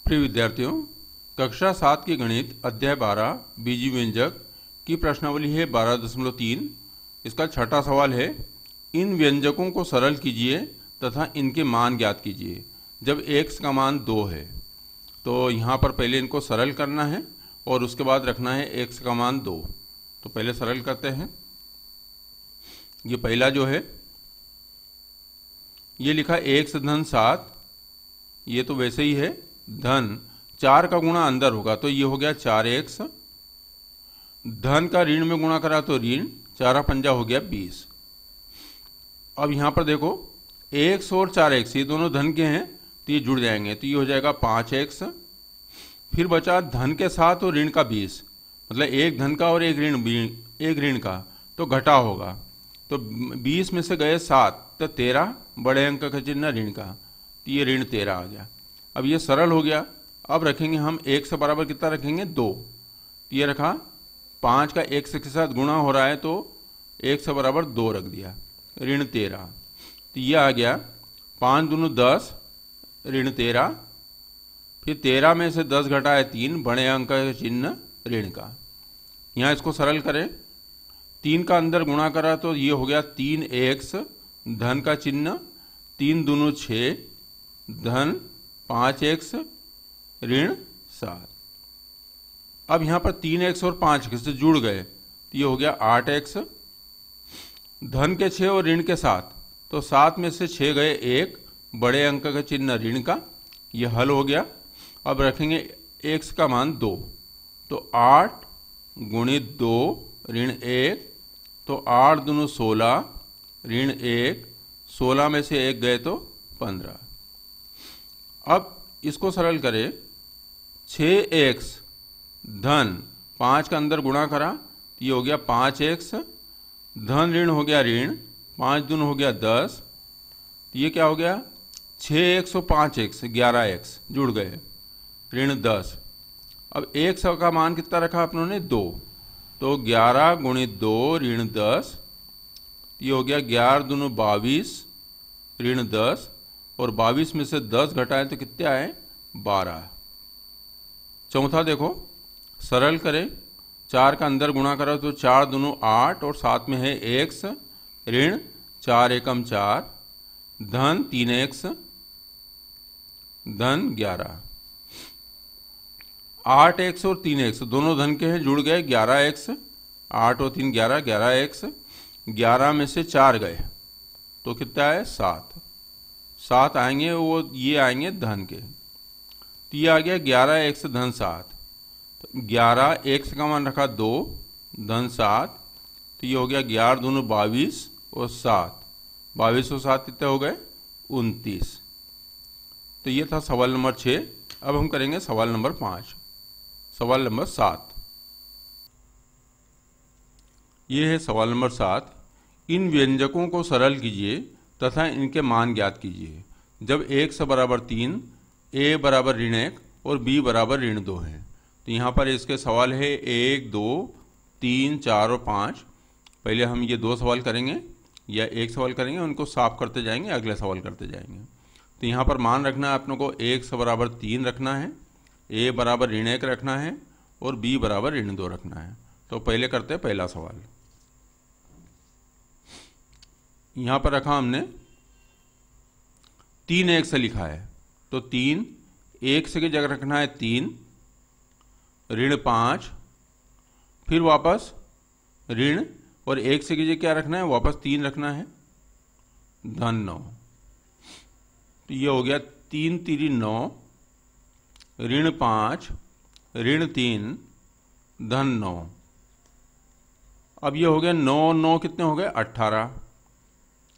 प्रिय विद्यार्थियों, कक्षा 7 की गणित अध्याय 12 बीजीय व्यंजक की प्रश्नावली है 12.3। इसका छठा सवाल है, इन व्यंजकों को सरल कीजिए तथा इनके मान ज्ञात कीजिए जब x का मान 2 है। तो यहाँ पर पहले इनको सरल करना है और उसके बाद रखना है x का मान 2। तो पहले सरल करते हैं। ये पहला जो है ये लिखा x धन 7, ये तो वैसे ही है, धन 4 का गुणा अंदर होगा तो ये हो गया 4x, धन का ऋण में गुणा करा तो ऋण 4 पंजा हो गया 20। अब यहाँ पर देखो x और 4x ये दोनों धन के हैं तो ये जुड़ जाएंगे तो ये हो जाएगा 5x। फिर बचा धन के साथ और ऋण का 20, मतलब एक धन का और एक ऋण का तो घटा होगा। तो 20 में से गए 7 तो 13, बड़े अंक का चिन्ह ऋण का, तो ये ऋण 13 आ गया। अब ये सरल हो गया। अब रखेंगे हम x बराबर कितना रखेंगे 2, तो ये रखा 5 का x के साथ गुणा हो रहा है तो x बराबर 2 रख दिया, ऋण 13। तो ये आ गया 5 दूनी 10, ऋण 13। फिर 13 में से 10 घटाए 3, बड़े अंक का चिन्ह ऋण का। यहाँ इसको सरल करें, 3 का अंदर गुणा करा तो ये हो गया 3x, धन का चिन्ह 3 दूनी 6, धन 5x, ऋण 7। अब यहाँ पर 3x और 5x से जुड़ गए तो ये हो गया 8x, धन के 6 और ऋण के 7 तो 7 में से 6 गए 1, बड़े अंक का चिन्ह ऋण का, ये हल हो गया। अब रखेंगे x का मान 2, तो 8 गुणित 2 ऋण 1, तो 8 दूनी 16, ऋण 1, 16 में से 1 गए तो 15। अब इसको सरल करें, 6x धन 5 का अंदर गुणा करा तो ये हो गया 5x, धन ऋण हो गया ऋण 5 दूनी हो गया 10, तो ये क्या हो गया 6x और 5x 11x जुड़ गए, ऋण 10। अब x का मान कितना रखा अपनों ने 2, तो 11 गुणित 2 ऋण 10, ये हो गया 11 दूनी 22, ऋण 10, और 22 में से 10 घटाए तो कितने आए 12। चौथा देखो सरल करें, 4 का अंदर गुणा करो तो 4 दूनी 8 और साथ में है x, ऋण 4 एकम 4, धन 3x, धन 11। 8x और 3x दोनों धन के हैं, जुड़ गए 11x, 8 और 3 11, 11x, 11 में से 4 गए तो कितना है 7, 7 आएंगे वो ये आएंगे धन के, तो ये आ गया 11x धन 7। तो 11x का मान रखा 2, धन 7, तो ये हो गया 11 दूनी 22 और 7, 22 और 7 कितने हो गए 29। तो ये था सवाल नंबर 6। अब हम करेंगे सवाल नंबर 5। सवाल नंबर 7, ये है सवाल नंबर 7। इन व्यंजकों को सरल कीजिए तथा इनके मान ज्ञात कीजिए जब x बराबर 3, a बराबर ऋण 1 और b बराबर ऋण 2 है। तो यहाँ पर इसके सवाल है 1, 2, 3, 4 और 5। पहले हम ये 2 सवाल करेंगे या एक सवाल करेंगे, उनको साफ करते जाएंगे, अगले सवाल करते जाएंगे। तो यहाँ पर मान रखना है अपनों को x बराबर 3 रखना है, a बराबर ऋण 1 रखना है और b बराबर ऋण 2 रखना है। तो पहले करते हैं पहला सवाल। यहाँ पर रखा हमने 3x लिखा है तो 3, x की जगह रखना है 3, ऋण 5, फिर वापस ऋण, और x की जगह क्या रखना है वापस 3 रखना है, धन 9। तो ये हो गया 3 3 9, ऋण 5, ऋण 3, धन 9। अब ये हो गया 9 9 कितने हो गए 18,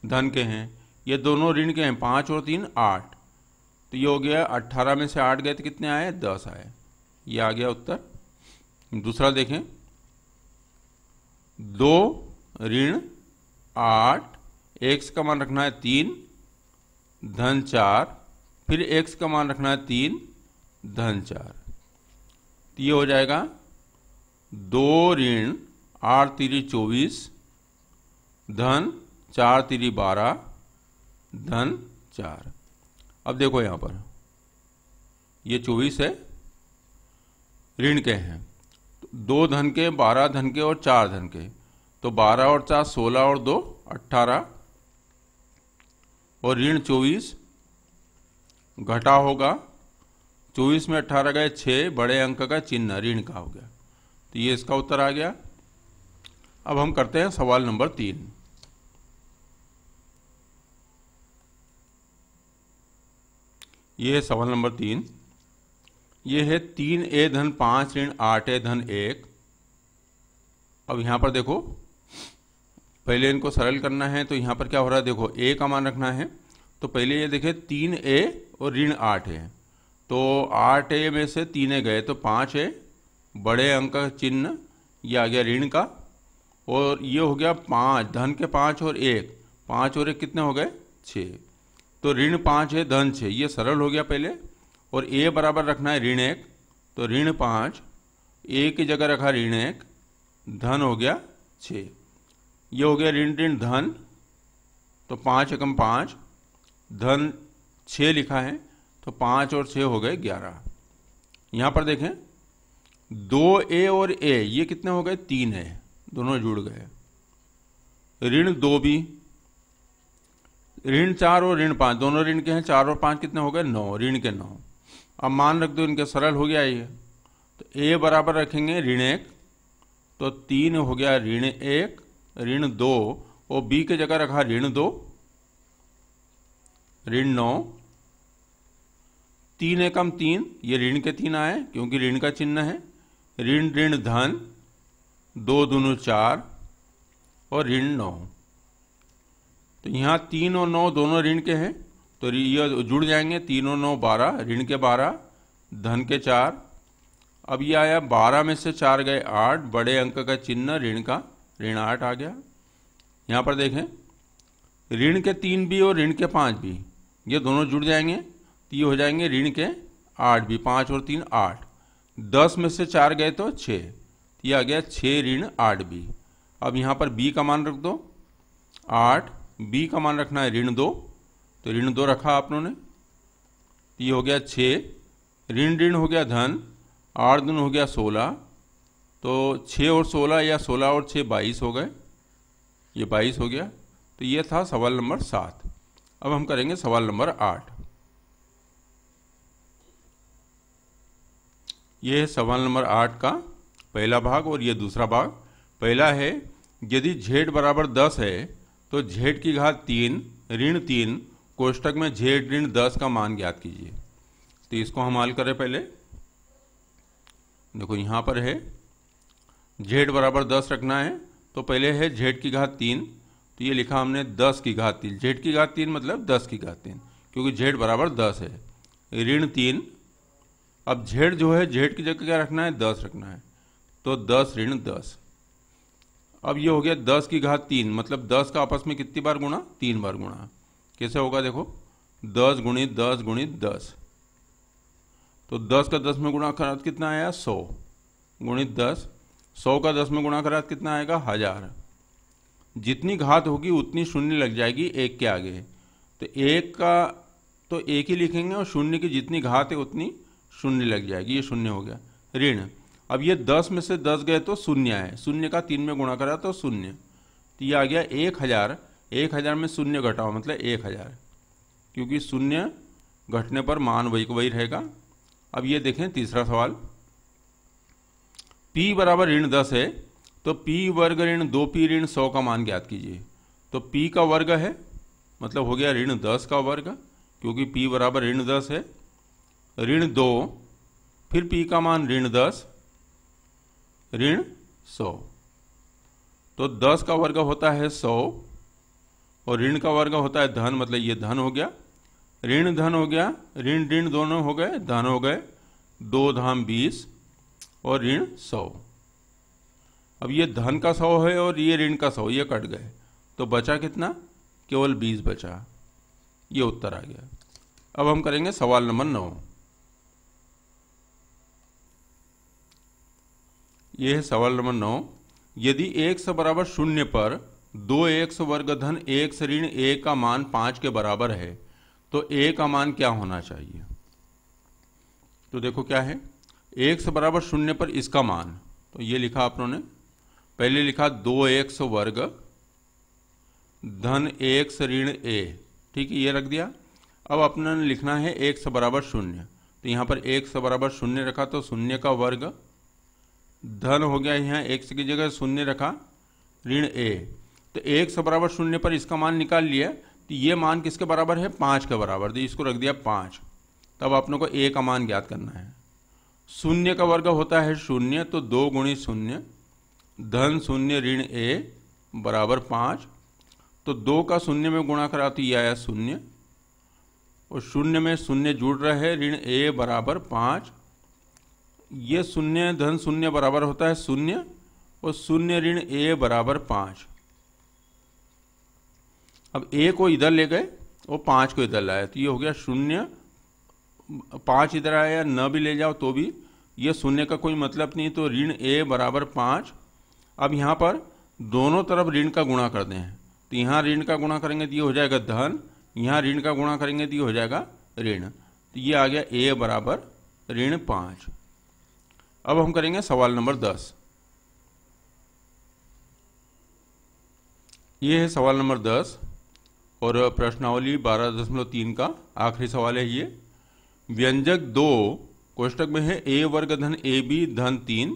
धन के हैं, ये दोनों ऋण के हैं 5 और 3 8, तो ये हो गया 18 में से 8 गए तो कितने आए 10 आए। ये आ गया उत्तर। दूसरा देखें, 2 ऋण 8, x का मान रखना है 3, धन 4, फिर x का मान रखना है 3, धन 4। तो ये हो जाएगा 2 ऋण 8 3 24, धन 4 3 12, धन 4। अब देखो यहाँ पर ये 24 है, ऋण के हैं। 2 धन के, 12 धन के और 4 धन के, तो 12 और 4 16 और 2 18, और ऋण 24 घटा होगा 24 में 18 गए 6, बड़े अंक का चिन्ह ऋण का हो गया। तो ये इसका उत्तर आ गया। अब हम करते हैं सवाल नंबर 3। ये है सवाल नंबर 3। ये है 3a धन 5 ऋण 8a धन 1। अब यहाँ पर देखो, पहले इनको सरल करना है, तो यहाँ पर क्या हो रहा है, देखो a का मान रखना है। तो पहले ये देखें 3a और ऋण 8 है, तो 8a में से 3a गए तो 5a, बड़े अंक का चिन्ह ये आ गया ऋण का, और ये हो गया 5 धन के 5 और 1, 5 और 1 कितने हो गए 6, तो ऋण 5 है धन 6, ये सरल हो गया पहले। और a बराबर रखना है ऋण 1, तो ऋण 5, a की जगह रखा ऋण 1, धन हो गया 6, ये हो गया ऋण ऋण धन, तो 5 एकम 5, धन 6 लिखा है, तो 5 और 6 हो गए 11। यहाँ पर देखें 2a और a ये कितने हो गए 3 है, दोनों जुड़ गए। ऋण 2b, ऋण 4 और ऋण 5 दोनों ऋण के हैं, 4 और 5 कितने हो गए 9, ऋण के 9। अब मान रख दो इनके, सरल हो गया ये। तो a बराबर रखेंगे ऋण 1, तो 3 हो गया ऋण 1, ऋण 2, और b की जगह रखा ऋण 2, ऋण 9, 3 एकम 3, ये ऋण के 3 आए क्योंकि ऋण का चिन्ह है। ऋण ऋण धन, 2 दूनी 4, और ऋण 9। तो यहाँ 3 और 9 दोनों ऋण के हैं, तो ये जुड़ जाएंगे, 3 और 9 12, ऋण के 12, धन के 4। अब ये आया 12 में से 4 गए 8, बड़े अंक का चिन्ह ऋण का, ऋण 8 आ गया। यहाँ पर देखें ऋण के 3 भी और ऋण के 5 भी ये दोनों जुड़ जाएंगे, तो ये हो जाएंगे ऋण के 8 भी, 5 और 3 8, 10 में से 4 गए तो 6, ये आ गया 6 ऋण 8 भी। अब यहाँ पर b का मान रख दो 8, b का मान रखना है ऋण 2, तो ऋण 2 रखा आप लोगों ने, ये हो गया 6, ऋण ऋण हो गया धन, 8 दूनी हो गया 16, तो 6 और 16 या 16 और 6 22 हो गए, ये 22 हो गया। तो ये था सवाल नंबर 7। अब हम करेंगे सवाल नंबर 8। ये है सवाल नंबर 8 का पहला भाग और ये दूसरा भाग। पहला है यदि z बराबर 10 है तो z की घात 3 ऋण 3 कोष्टक में z ऋण 10 का मान ज्ञात कीजिए। तो इसको हम हल करें। पहले देखो यहाँ पर है z बराबर 10 रखना है, तो पहले है z की घात 3, तो ये लिखा हमने 10 की घात 3, z की घात 3 मतलब 10 की घात 3, क्योंकि z बराबर 10 है। ऋण 3, अब z जो है z की जगह क्या रखना है 10 रखना है, तो 10 ऋण 10। अब ये हो गया 10 की घात 3 मतलब 10 का आपस में कितनी बार गुणा, 3 बार गुणा। कैसे होगा देखो 10 गुणित 10 गुणित 10, तो 10 का 10 में गुणा करा कितना आया 100 गुणित 10, 100 का 10 में गुणा करा कितना आएगा 1000। जितनी घात होगी उतनी शून्य लग जाएगी एक के आगे, तो एक का तो एक ही लिखेंगे और शून्य की जितनी घात है उतनी शून्य लग जाएगी, ये शून्य हो गया ऋण। अब ये 10 में से 10 गए तो शून्य है, शून्य का 3 में गुणा करा तो शून्य, तो ये आ गया 1000। 1000 में शून्य घटाओ मतलब 1000, क्योंकि शून्य घटने पर मान वही को वही रहेगा। अब ये देखें तीसरा सवाल, p बराबर ऋण 10 है तो p वर्ग ऋण 2p ऋण 100 का मान ज्ञात कीजिए। तो p का वर्ग है मतलब हो गया ऋण 10 का वर्ग, क्योंकि p बराबर ऋण 10 है। ऋण 2 फिर p का मान ऋण 10 ऋण 100, तो 10 का वर्ग होता है 100 और ऋण का वर्ग होता है धन, मतलब ये धन हो गया, ऋण धन हो गया, ऋण ऋण दोनों हो गए धन हो गए, 2 धाम 20 और ऋण 100। अब ये धन का 100 है और ये ऋण का 100, ये कट गए तो बचा कितना, केवल 20 बचा, ये उत्तर आ गया। अब हम करेंगे सवाल नंबर 9। ये है सवाल नंबर 9। यदि x बराबर 0 पर 2x वर्ग धन x ऋण a का मान 5 के बराबर है तो a का मान क्या होना चाहिए। तो देखो क्या है, x बराबर 0 पर इसका मान, तो ये लिखा आप लोगों ने, पहले लिखा 2x वर्ग धन x ऋण a, ठीक है, ये रख दिया। अब अपने लिखना है x बराबर 0, तो यहाँ पर x बराबर 0 रखा तो 0 का वर्ग धन हो गया, यहाँ x की जगह 0 रखा ऋण a, तो x बराबर 0 पर इसका मान निकाल लिया। तो ये मान किसके बराबर है, 5 के बराबर, तो इसको रख दिया 5। तब अपने को a का मान ज्ञात करना है। 0 का वर्ग होता है 0, तो 2 गुणी 0 धन 0 ऋण a बराबर 5। तो 2 का 0 में गुणा करा तो ये आया 0, और 0 में 0 जुड़ रहे, ऋण a बराबर 5। ये 0 धन 0 बराबर होता है 0, और 0 ऋण a बराबर 5। अब a को इधर ले गए और 5 को इधर लाया, तो ये हो गया 0, 5 इधर आया, न भी ले जाओ तो भी ये 0 का कोई मतलब नहीं, तो ऋण a बराबर 5। अब यहाँ पर दोनों तरफ ऋण का गुणा कर दें, तो यहाँ ऋण का गुणा करेंगे तो ये हो जाएगा धन, यहाँ ऋण का गुणा करेंगे तो ये हो जाएगा ऋण, तो ये आ गया a बराबर ऋण 5। अब हम करेंगे सवाल नंबर 10। ये है सवाल नंबर 10 और प्रश्नावली 12.3 का आखिरी सवाल है ये। व्यंजक 2 कोष्टक में है a वर्ग धन ab धन 3,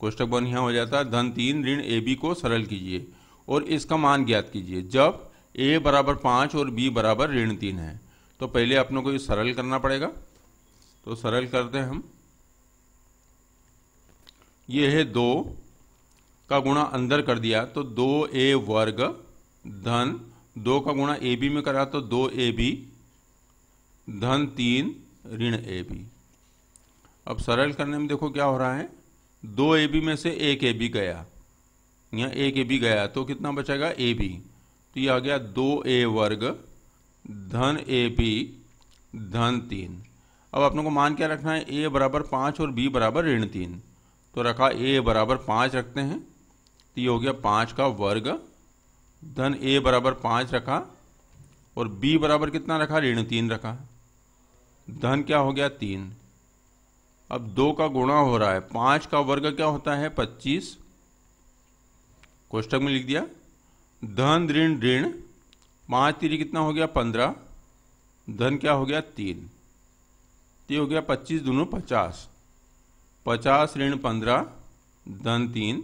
कोष्टक बंद यहाँ हो जाता है, धन 3 ऋण ab को सरल कीजिए और इसका मान ज्ञात कीजिए जब a बराबर 5 और b बराबर ऋण 3 है। तो पहले अपनों को ये सरल करना पड़ेगा, तो सरल करते हैं हम। ये है 2 का गुणा अंदर कर दिया तो 2a वर्ग धन 2 का गुणा ab में करा तो 2ab धन 3 ऋण ab। अब सरल करने में देखो क्या हो रहा है, 2ab में से 1ab गया, यहाँ 1ab गया तो कितना बचेगा ab, तो ये आ गया 2a वर्ग धन ab धन 3। अब अपने को मान क्या रखना है, a बराबर 5 और b बराबर ऋण 3, तो रखा a बराबर 5 रखते हैं, तो ये हो गया 5 का वर्ग धन a बराबर 5 रखा और b बराबर कितना रखा, ऋण 3 रखा, धन क्या हो गया 3। अब 2 का गुणा हो रहा है, 5 का वर्ग क्या होता है 25, कोष्टक में लिख दिया, धन ऋण ऋण 5 3 कितना हो गया 15, धन क्या हो गया 3, तो ये हो गया 25 दूनों 50, 50 ऋण 15 धन 3।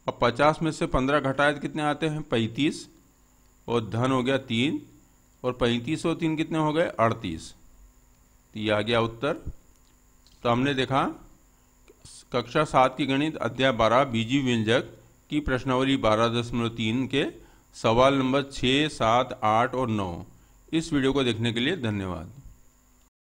अब 50 में से 15 घटाए तो कितने आते हैं 35, और धन हो गया 3, और 35 और 3 कितने हो गए 38, तो ये आ गया उत्तर। तो हमने देखा कक्षा 7 की गणित अध्याय 12 बीजीय व्यंजक की प्रश्नावली 12.3 के सवाल नंबर 6, 7, 8 और 9। इस वीडियो को देखने के लिए धन्यवाद।